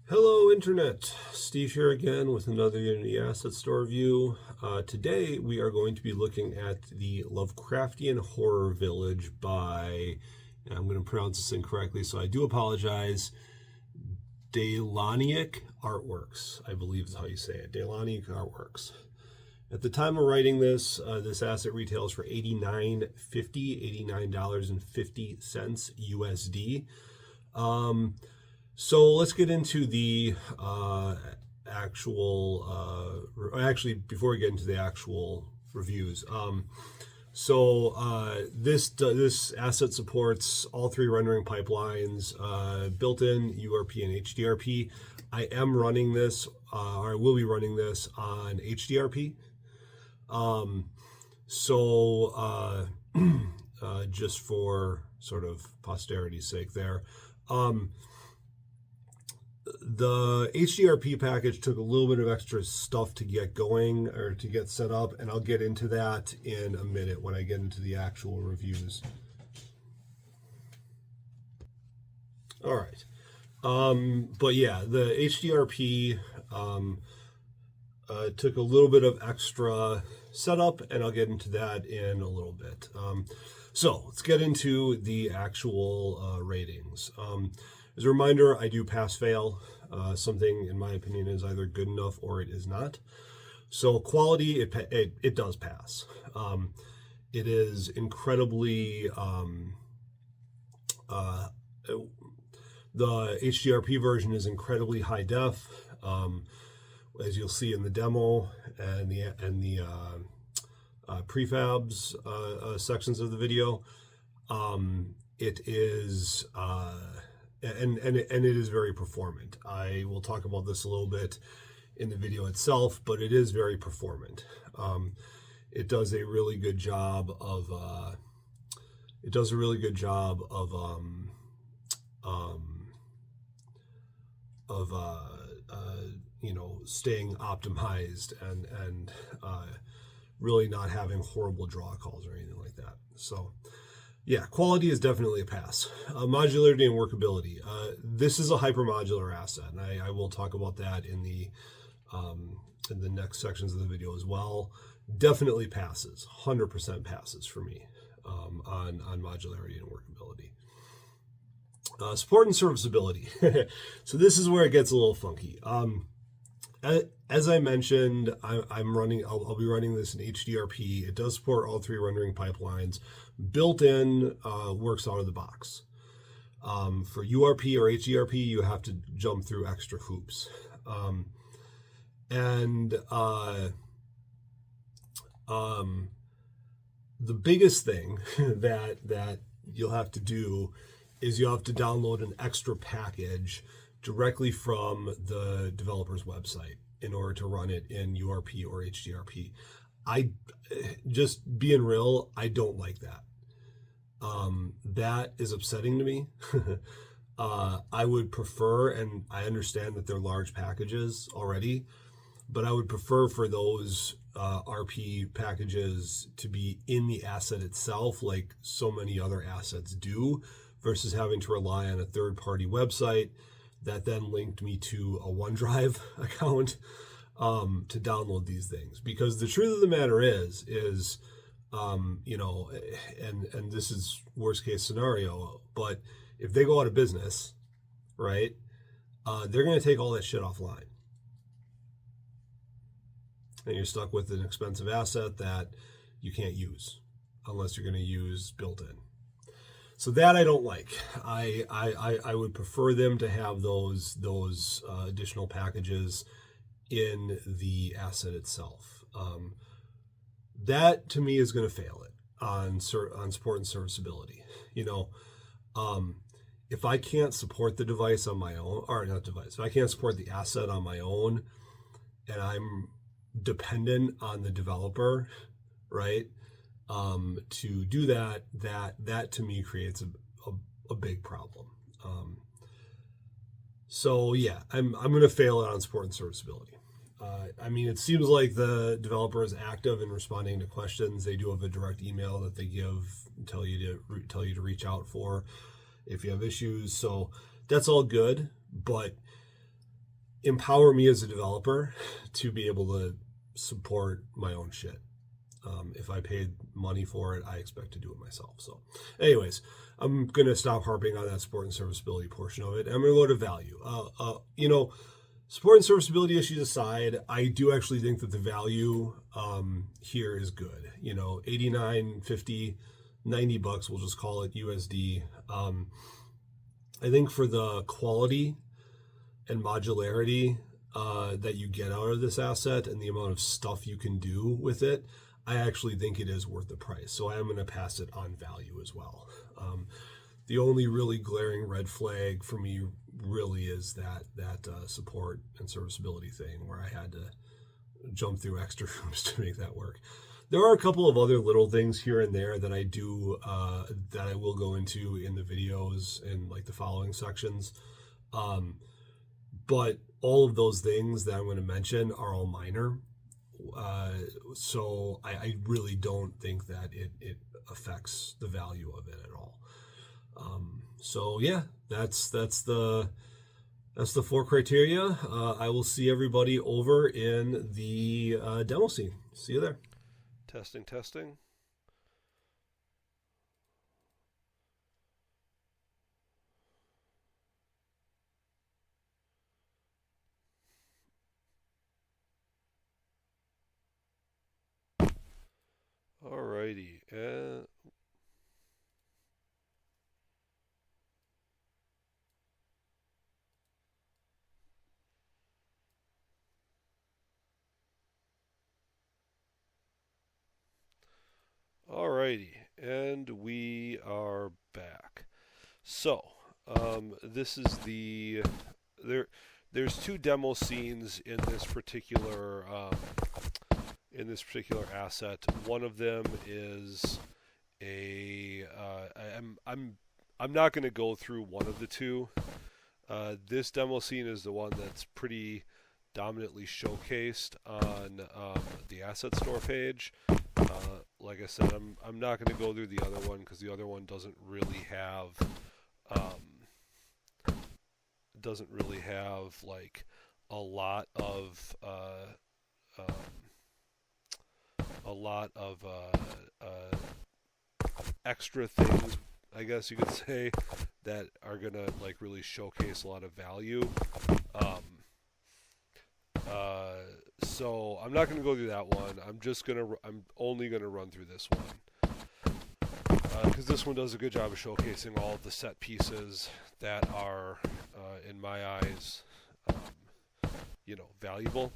Hello Internet, Steve here again with another Unity Asset Store review. Today we are going to be looking at the Lovecraftian Horror Village by, and I'm going to pronounce this incorrectly so I do apologize, Daylaniak Artworks, I believe is how you say it, Daylaniak Artworks. At the time of writing this, this asset retails for $89.50 USD. So let's get into the actually, before we get into the actual reviews. This asset supports all three rendering pipelines, built-in URP and HDRP. I am running this, or I will be running this on HDRP. Just for sort of posterity's sake there. The HDRP package took a little bit of extra stuff to get going or to get set up, and I'll get into that in a minute when I get into the actual reviews. All right. But yeah, the HDRP took a little bit of extra setup, and I'll get into that in a little bit. So let's get into the actual ratings. As a reminder, I do pass-fail. Something, in my opinion, is either good enough or it is not. So quality, it does pass. It is incredibly, the HDRP version is incredibly high def, as you'll see in the demo and the prefabs sections of the video. It is and it is very performant. I will talk about this a little bit in the video itself, but it is very performant. It does a really good job of staying optimized and really not having horrible draw calls or anything like that. So yeah, quality is definitely a pass. Modularity and workability. This is a hypermodular asset, and I will talk about that in the next sections of the video as well. Definitely passes, 100% passes for me on modularity and workability. Support and serviceability. So this is where it gets a little funky. As I mentioned, I'll be running this in HDRP. It does support all three rendering pipelines. Built-in, works out of the box. For URP or HDRP, you have to jump through extra hoops. The biggest thing that you'll have to do is you'll have to download an extra package directly from the developer's website in order to run it in URP or HDRP. Just being real, I don't like that. That is upsetting to me. I would prefer, and I understand that they're large packages already, but I would prefer for those RP packages to be in the asset itself, like so many other assets do, versus having to rely on a third-party website that then linked me to a OneDrive account to download these things. Because the truth of the matter is and this is worst case scenario, but if they go out of business, right, they're going to take all that shit offline. And you're stuck with an expensive asset that you can't use unless you're going to use built-in. So that I don't like. I would prefer them to have those additional packages in the asset itself. That to me is going to fail it on support and serviceability. If I can't support the device on my own, or not device, if I can't support the asset on my own, and I'm dependent on the developer, right? To do that to me creates a big problem. So yeah, I'm going to fail it on support and serviceability. It seems like the developer is active in responding to questions. They do have a direct email that they tell you to reach out for if you have issues. So that's all good, but empower me as a developer to be able to support my own shit. If I paid money for it, I expect to do it myself. So, anyways, I'm gonna stop harping on that support and serviceability portion of it. I'm gonna go to value. Support and serviceability issues aside, I do actually think that the value here is good. 89, 50, $90, we'll just call it USD. I think for the quality and modularity that you get out of this asset and the amount of stuff you can do with it, I actually think it is worth the price. So I am going to pass it on value as well. The only really glaring red flag for me really is that support and serviceability thing where I had to jump through extra hoops to make that work. There are a couple of other little things here and there that I do that I will go into in the videos and like the following sections. But all of those things that I'm going to mention are all minor. So I really don't think that it affects the value of it at all. So yeah, that's the 4 criteria. I will see everybody over in the demo scene. See you there. Testing. Alrighty. Alrighty, and we are back. So, this is there's 2 demo scenes in this particular asset. One of them is I'm not going to go through one of the 2. This demo scene is the one that's pretty dominantly showcased on the asset store page. Like I said, I'm not going to go through the other one because the other one doesn't really have like a lot of extra things, I guess you could say, that are gonna like really showcase a lot of value. So I'm not going to go through that one. I'm only going to run through this one because this one does a good job of showcasing all of the set pieces that are, in my eyes, valuable.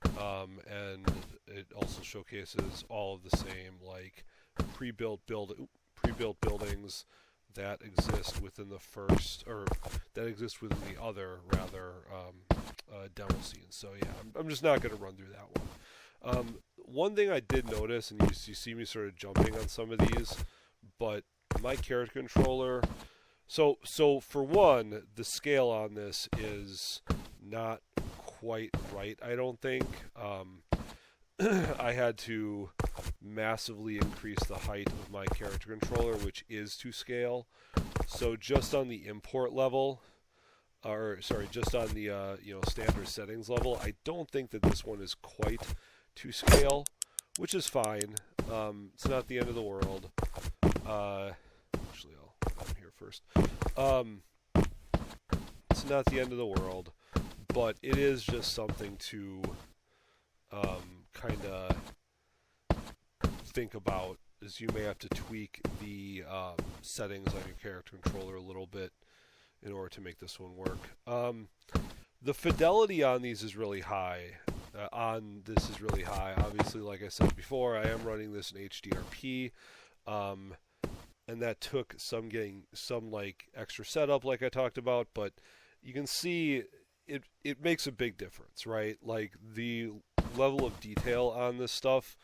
And it also showcases all of the same like pre-built buildings that exist within the other demo scene. So yeah, I'm just not going to run through that one. One thing I did notice, and you see me sort of jumping on some of these, but my character controller. So for one, the scale on this is not quite right, I don't think. I had to massively increase the height of my character controller, which is to scale. So just on the import level, just on the standard settings level, I don't think that this one is quite to scale, which is fine. It's not the end of the world. Actually, I'll come here first. It's not the end of the world, but it is just something to kind of think about, is you may have to tweak the settings on your character controller a little bit in order to make this one work. The fidelity on these is really high. Obviously, like I said before, I am running this in HDRP, and that took getting some like extra setup, like I talked about. But you can see it makes a big difference, right? Like the level of detail on this stuff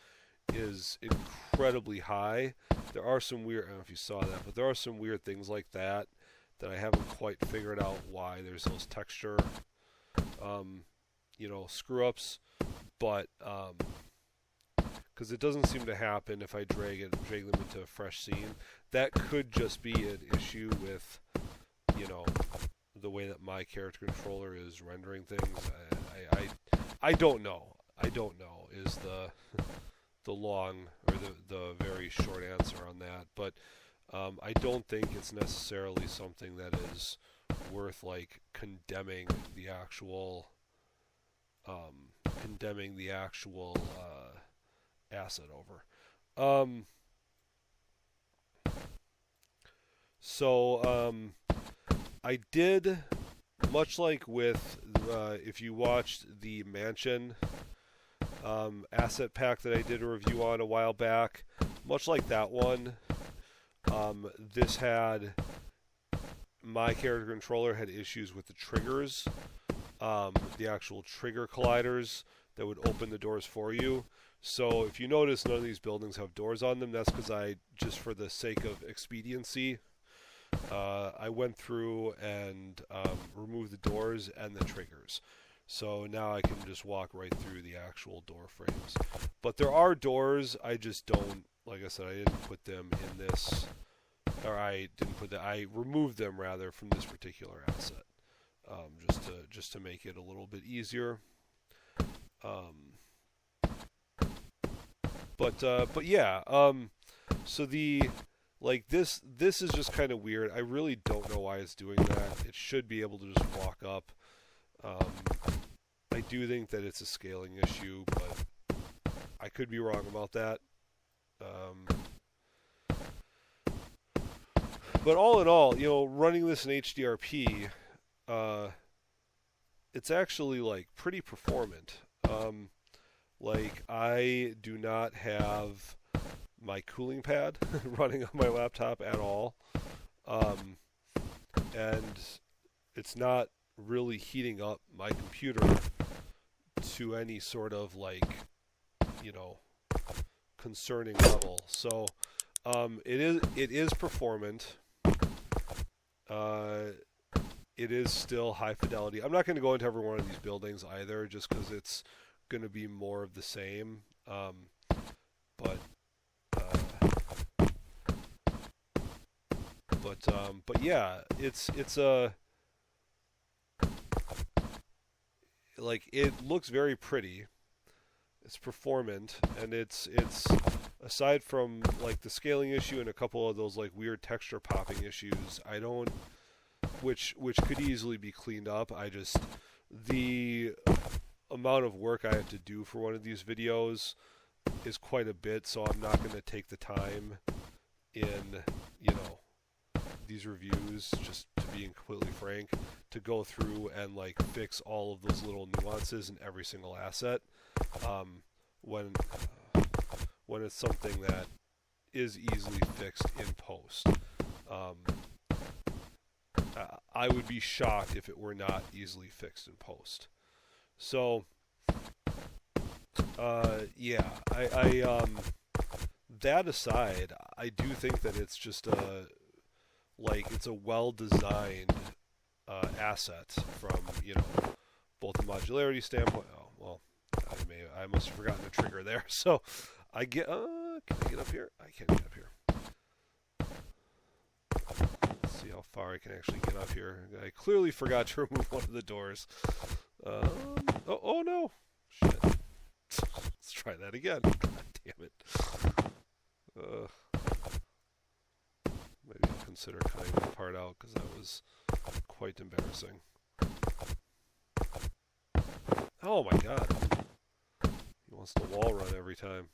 is incredibly high. There are some weird, I don't know if you saw that, but there are some weird things like that I haven't quite figured out why there's those texture, screw ups, but because it doesn't seem to happen if I drag them into a fresh scene. That could just be an issue with, the way that my character controller is rendering things. I don't know. I don't know is the long or the very short answer on that. But I don't think it's necessarily something that is worth like condemning the actual asset over. I did, much like with if you watched the Mansion asset pack that I did a review on a while back, much like that one, this had my character controller had issues with the triggers, the actual trigger colliders that would open the doors for you. So if you notice, none of these buildings have doors on them. That's because I, just for the sake of expediency, I went through and removed the doors and the triggers. So now I can just walk right through the actual door frames. But there are doors, I just don't, like I said, I didn't put them in this, or I removed them rather from this particular asset, just to make it a little bit easier. But yeah, so this is just kind of weird. I really don't know why it's doing that. It should be able to just walk up. I do think that it's a scaling issue, but I could be wrong about that. But all in all, running this in HDRP, it's actually like pretty performant. Like I do not have my cooling pad running on my laptop at all, and it's not really heating up my computer to any sort of concerning level. So it is performant. It is still high fidelity. I'm not going to go into every one of these buildings either, just because it's going to be more of the same. But yeah, it's it looks very pretty. It's performant, and it's aside from like the scaling issue and a couple of those like weird texture popping issues, which could easily be cleaned up. The amount of work I have to do for one of these videos is quite a bit, so I'm not going to take the time in these reviews, just to be completely frank, to go through and fix all of those little nuances in every single asset, when it's something that is easily fixed in post. I would be shocked if it were not easily fixed in post. So yeah, I that aside, I do think that it's just it's a well-designed asset from both the modularity standpoint. Oh well, I must have forgotten the trigger there. So I get can I get up here? I can't get up here. Let's see how far I can actually get up here. I clearly forgot to remove one of the doors. Oh no! Shit. Let's try that again. God damn it. Maybe I'll consider cutting that part out, because that was quite embarrassing. Oh my god. He wants the wall run every time.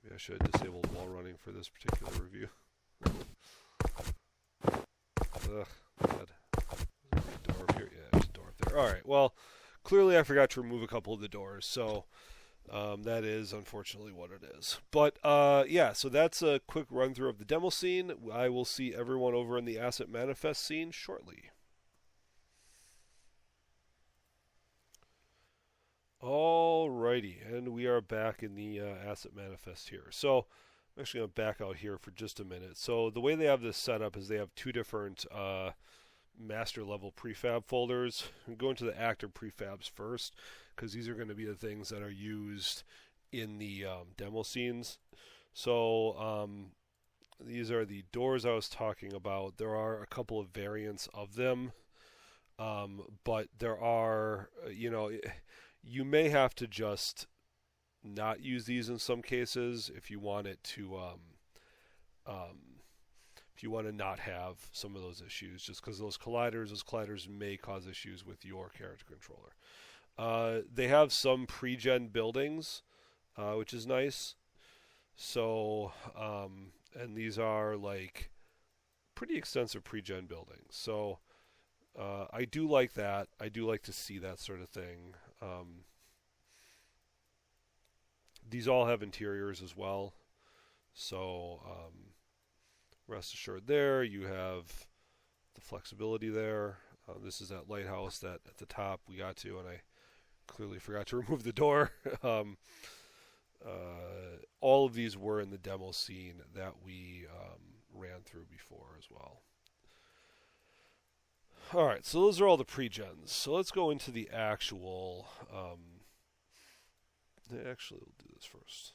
Maybe I should disable wall running for this particular review. Ugh, God. Is there a door up here? Yeah, there's a door up there. Alright, well, clearly I forgot to remove a couple of the doors, so that is unfortunately what it is. But yeah, so that's a quick run through of the demo scene. I will see everyone over in the asset manifest scene shortly. Alrighty, and we are back in the asset manifest here. So I'm actually going to back out here for just a minute. So the way they have this set up is they have two different master level prefab folders. I'm going to the active prefabs first, because these are going to be the things that are used in the demo scenes. So these are the doors I was talking about. There are a couple of variants of them, but there are, you may have to just not use these in some cases if you want it to, um, if you want to not have some of those issues, just because those colliders may cause issues with your character controller. They have some pre-gen buildings, which is nice. So, and these are like pretty extensive pre-gen buildings. So, I do like that. I do like to see that sort of thing. These all have interiors as well. So, rest assured there, you have the flexibility there. This is that lighthouse that at the top we got to, and I clearly forgot to remove the door. All of these were in the demo scene that we ran through before as well. Alright, so those are all the pre-gens. So let's go into the actual... actually, we'll do this first.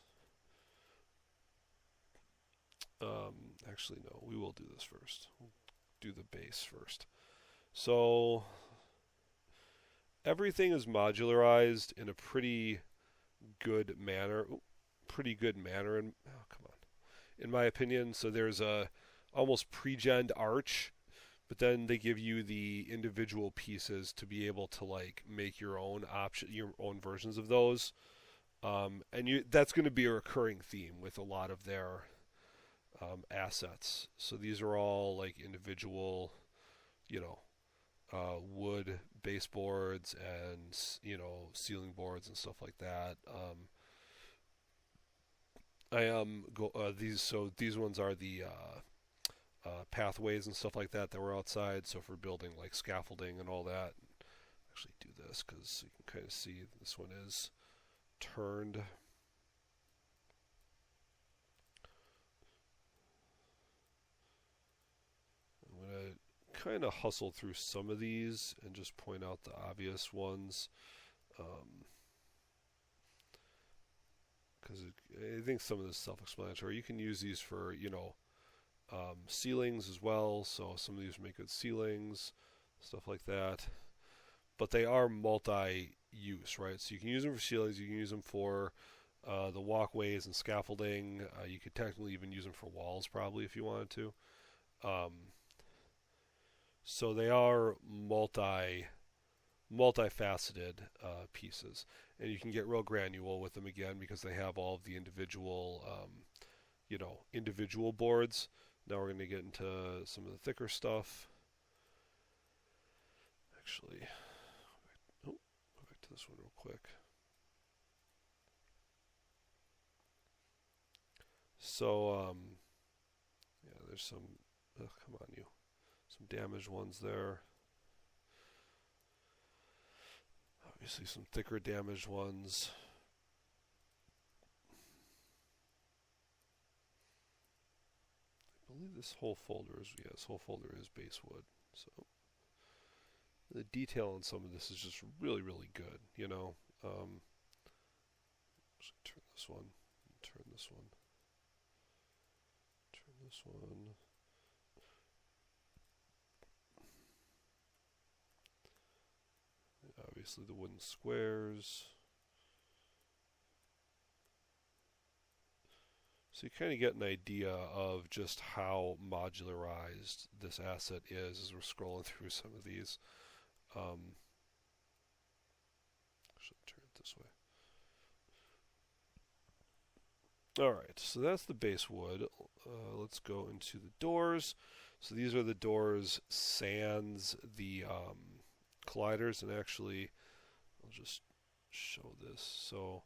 Actually, no, we will do this first. We'll do the base first. So, everything is modularized in a pretty good manner. In my opinion. So there's a almost pre-gen arch, but then they give you the individual pieces to be able to like make your own versions of those. And that's going to be a recurring theme with a lot of their assets. So these are all like individual, wood baseboards and ceiling boards and stuff like that. These ones are the pathways and stuff like that were outside. So for building like scaffolding and all that, actually do this because you can kind of see this one is turned. I'm gonna kind of hustle through some of these and just point out the obvious ones. Because I think some of this is self-explanatory. You can use these for, ceilings as well. So some of these make good ceilings, stuff like that. But they are multi-use, right? So you can use them for ceilings. You can use them for the walkways and scaffolding. You could technically even use them for walls, probably, if you wanted to. So they are multifaceted pieces, and you can get real granular with them again because they have all of the individual boards. Now we're going to get into some of the thicker stuff. Actually, go back to this one real quick. So there's some come on, some damaged ones there. Obviously some thicker damaged ones. I believe this whole folder is base wood. So the detail on some of this is just really, really good, Just turn this one, turn this one, turn this one. Obviously the wooden squares. So you kind of get an idea of just how modularized this asset is as we're scrolling through some of these. Actually, turn it this way. Alright, so that's the base wood. Let's go into the doors. So these are the doors sans the colliders, and actually I'll just show this. So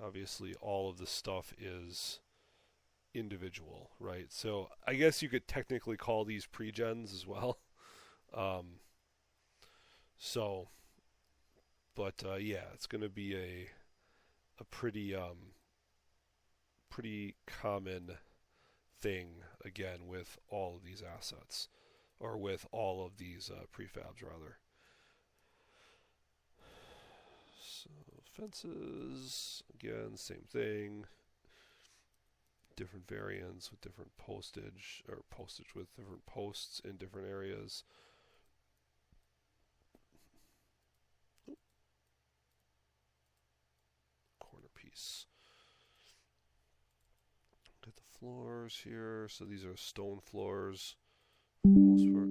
obviously all of this stuff is individual, right? So I guess you could technically call these pre-gens as well. It's going to be a pretty common thing again with all of these assets, or with all of these prefabs rather. So fences, again, same thing. different variants with different postage with different posts in different areas. Corner piece. Got the floors here. So these are stone floors for the most part.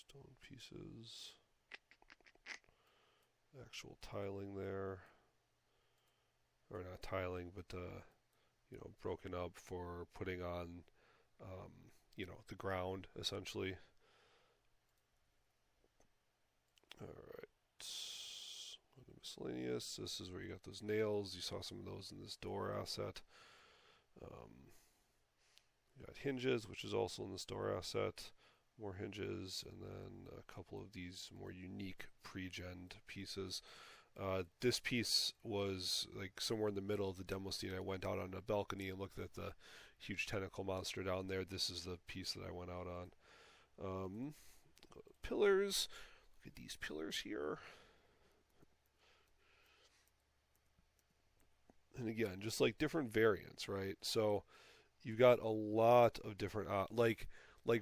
Stone pieces. Actual tiling there. Or not tiling, but broken up for putting on, the ground essentially. All right. Miscellaneous. This is where you got those nails. You saw some of those in this door asset. You got hinges, which is also in this door asset. More hinges, and then a couple of these more unique pre-gen pieces. This piece was like somewhere in the middle of the demo scene. I went out on a balcony and looked at the huge tentacle monster down there. This is the piece that I went out on. Pillars. Look at these pillars here. And again, just like different variants, right? So you've got a lot of different like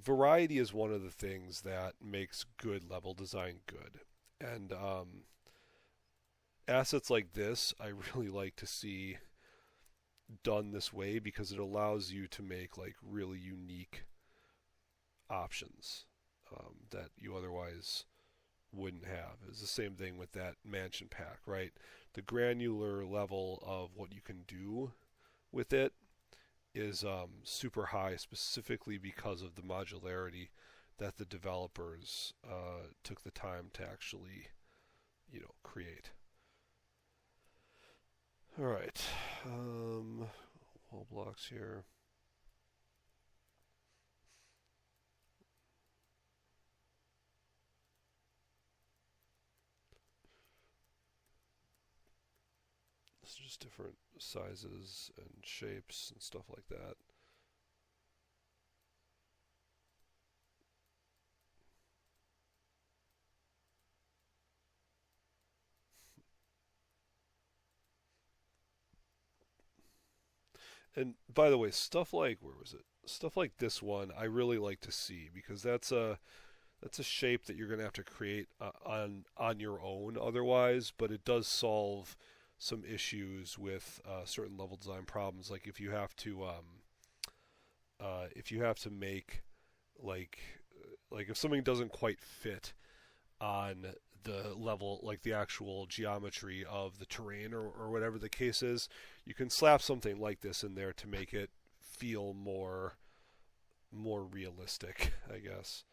variety is one of the things that makes good level design good. And assets like this I really like to see done this way because it allows you to make like really unique options that you otherwise wouldn't have. It's the same thing with that mansion pack, right? The granular level of what you can do with it is super high, specifically because of the modularity that the developers took the time to actually, create. All right, wall blocks here. This is just different sizes and shapes and stuff like that. And by the way, stuff like where was it? Stuff like this one, I really like to see because that's a shape that you're going to have to create on your own otherwise, but it does solve some issues with certain level design problems. Like if you have to make like if something doesn't quite fit on the level, like the actual geometry of the terrain or whatever the case is, you can slap something like this in there to make it feel more realistic, I guess.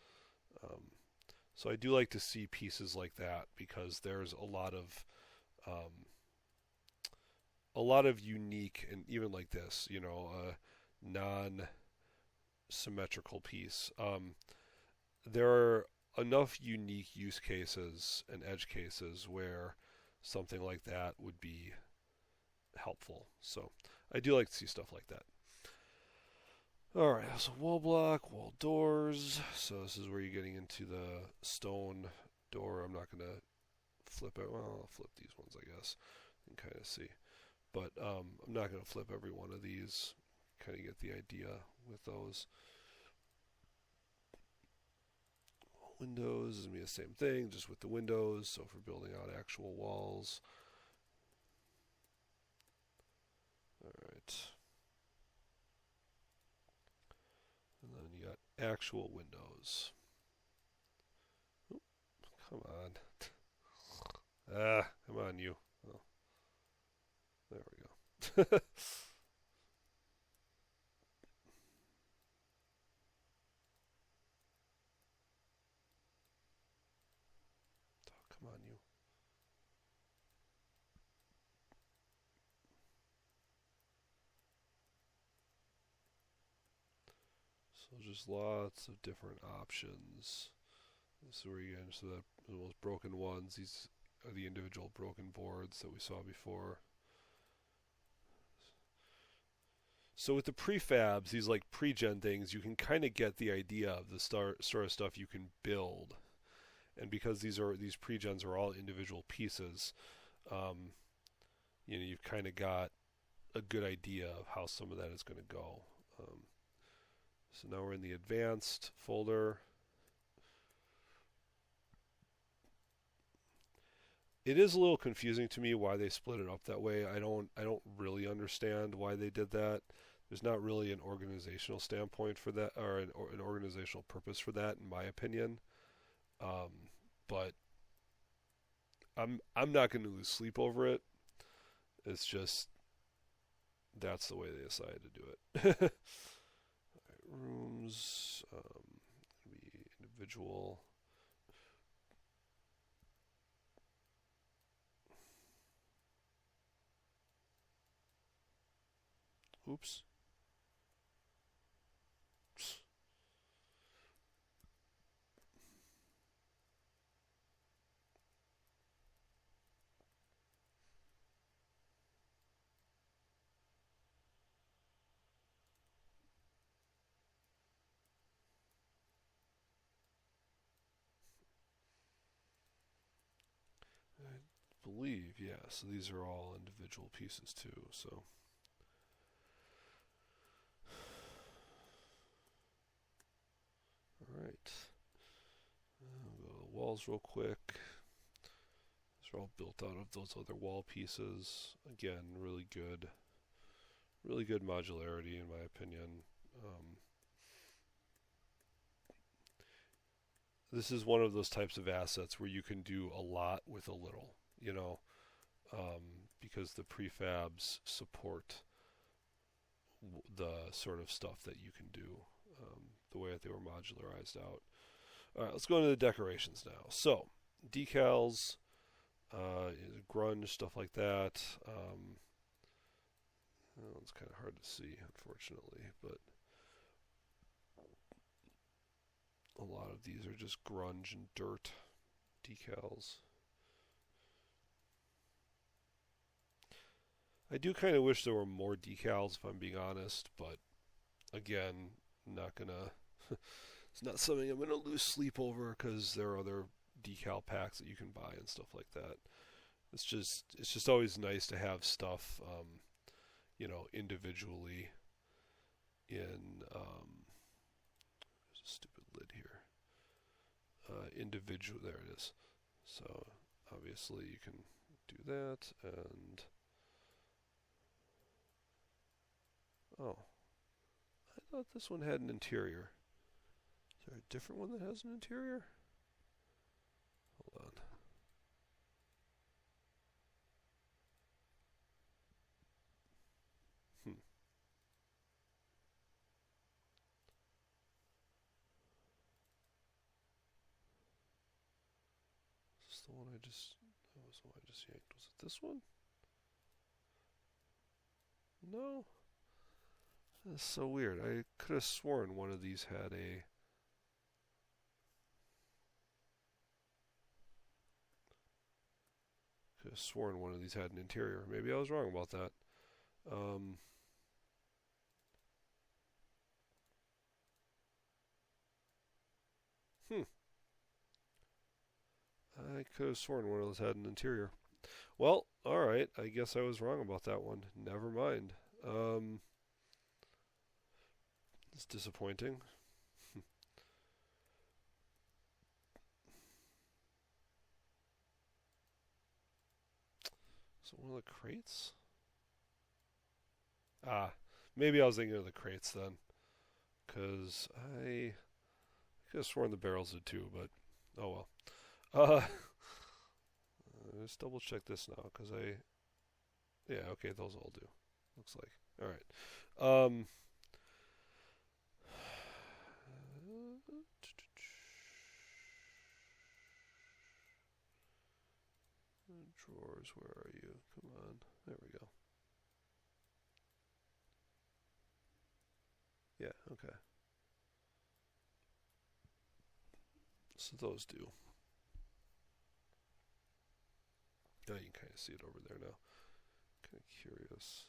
So I do like to see pieces like that because there's a lot of unique, and even like this, non-symmetrical piece. There are enough unique use cases and edge cases where something like that would be helpful. So I do like to see stuff like that. All right, so wall block, wall doors. So this is where you're getting into the stone door. I'm not going to flip it. Well, I'll flip these ones, I guess, and kind of see. But I'm not going to flip every one of these. Kind of get the idea with those. Windows is going to be the same thing, just with the windows. So for building out actual walls. All right. And then you got actual windows. Oop, come on. Come on, you. Oh. There we go. Oh, come on, you. So just lots of different options. This is where you get into the most broken ones. These are the individual broken boards that we saw before. So with the prefabs, these like pre-gen things, you can kind of get the idea of the sort of stuff you can build. And because these pre-gens are all individual pieces, um, you've kind of got a good idea of how some of that is going to go. So now we're in the advanced folder. It is a little confusing to me why they split it up that way. I don't really understand why they did that. There's not really an organizational standpoint for that, or an organizational purpose for that, in my opinion. But I'm not going to lose sleep over it. It's just that's the way they decided to do it. All right, rooms, be individual. Oops. I believe, yeah. So these are all individual pieces too. So all right. I'll go to the walls real quick. These are all built out of those other wall pieces. Again, really good modularity in my opinion. This is one of those types of assets where you can do a lot with a little, because the prefabs support the sort of stuff that you can do, the way that they were modularized out. All right, let's go into the decorations now. So, decals, grunge, stuff like that. Well, it's kind of hard to see, unfortunately, but a lot of these are just grunge and dirt decals. I do kind of wish there were more decals, if I'm being honest, but again, not gonna. It's not something I'm gonna lose sleep over because there are other decal packs that you can buy and stuff like that. It's just always nice to have stuff, individually in. There's a stupid lid here. Individual. There it is. So obviously you can do that and. Oh, I thought this one had an interior. Is there a different one that has an interior? Hold on. Is this the one I just... That was the one I just yanked. Was it this one? No. That's so weird. I could have sworn one of these had a... Could have sworn one of these had an interior. Maybe I was wrong about that. I could have sworn one of those had an interior. Well, alright. I guess I was wrong about that one. Never mind. It's disappointing. Is it one of the crates? Ah, maybe I was thinking of the crates then. Because I could have sworn the barrels did too, but oh well. Let's double check this now, because yeah, okay, those all do. Looks like. Alright. Drawers, where are you? Come on. There we go. Yeah, okay. So those do. Now you can kind of see it over there now. Kind of curious.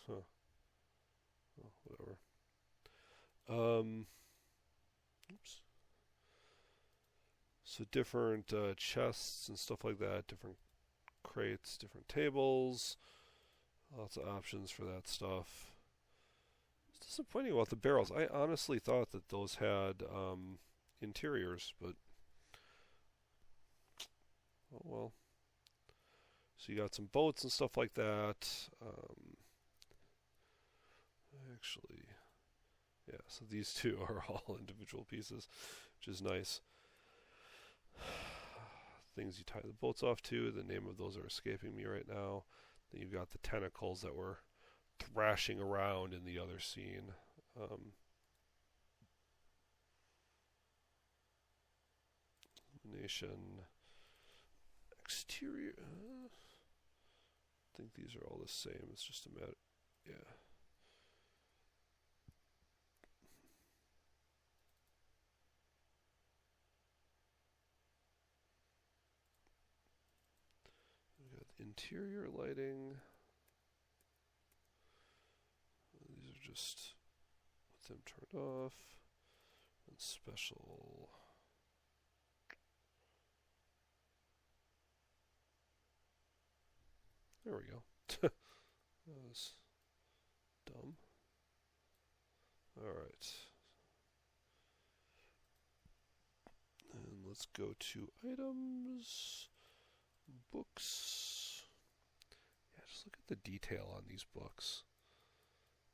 Huh. Oh, whatever. Um, oops. So different chests and stuff like that, different crates, different tables, lots of options for that stuff. It's disappointing about the barrels. I honestly thought that those had interiors, but oh well. So you got some boats and stuff like that. Actually, yeah. So these two are all individual pieces, which is nice. Things you tie the boats off to. The name of those are escaping me right now. Then you've got the tentacles that were thrashing around in the other scene. Illumination. Exterior. I think these are all the same. It's just a matter. Yeah. We got interior lighting. These are just with them turned off. And special. There we go. That was dumb. Alright. And let's go to items. Books. Yeah, just look at the detail on these books.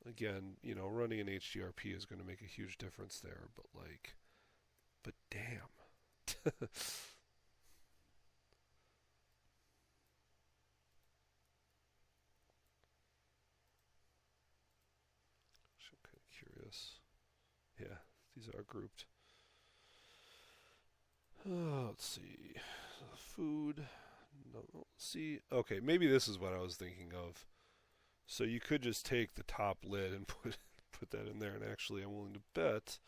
Again, you know, running an HDRP is going to make a huge difference there, but damn. I'm kind of curious. Yeah, these are grouped. Let's see. Food. No, let's see. Okay, maybe this is what I was thinking of. So you could just take the top lid and put that in there, and actually I'm willing to bet,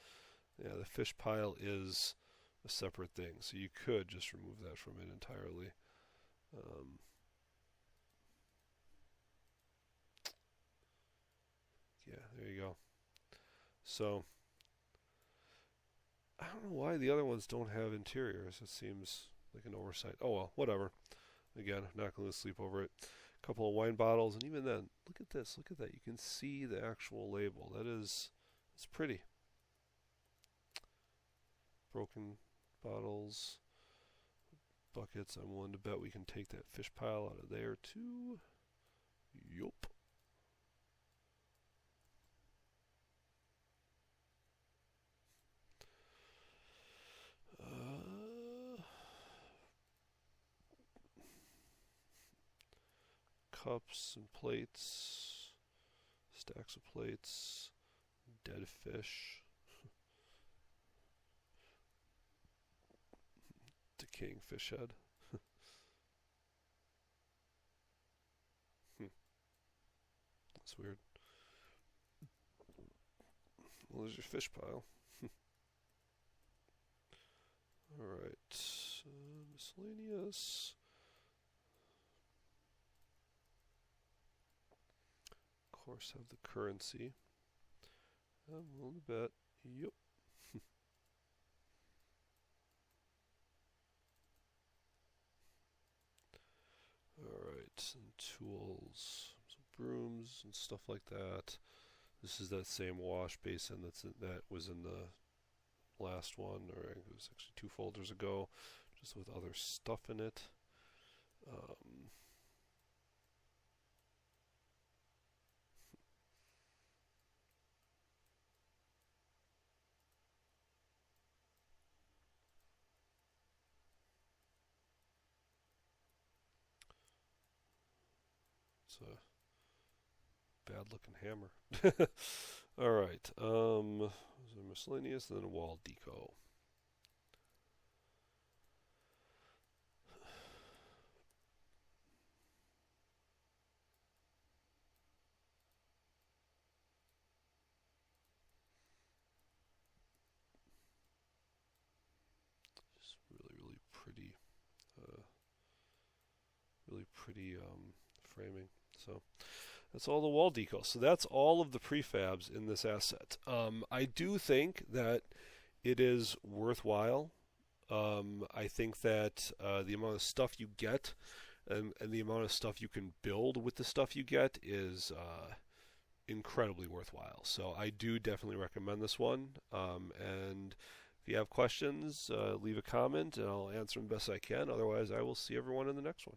yeah, the fish pile is a separate thing. So you could just remove that from it entirely. Yeah, there you go. So I don't know why the other ones don't have interiors. It seems like an oversight. Oh well, whatever. Again, I'm not going to sleep over it. A couple of wine bottles, and even then, look at this. Look at that. You can see the actual label. It's pretty. Broken bottles, buckets. I'm willing to bet we can take that fish pile out of there too. Yup. Cups and plates, stacks of plates, dead fish, decaying fish head. That's weird. Well, there's your fish pile. Alright, miscellaneous. Of course, have the currency. I'm willing to bet. Yep. Alright, and tools. Some brooms and stuff like that. This is that same wash basin that was in the last one, or it was actually 2 folders ago, just with other stuff in it. It's a bad looking hammer. Alright, so miscellaneous, and then wall deco. Just really pretty, really pretty framing. So, That's all the wall decals. So that's all of the prefabs in this asset. I do think that it is worthwhile. I think that the amount of stuff you get and the amount of stuff you can build with the stuff you get is incredibly worthwhile. So I do definitely recommend this one. And if you have questions, leave a comment and I'll answer them best I can. Otherwise, I will see everyone in the next one.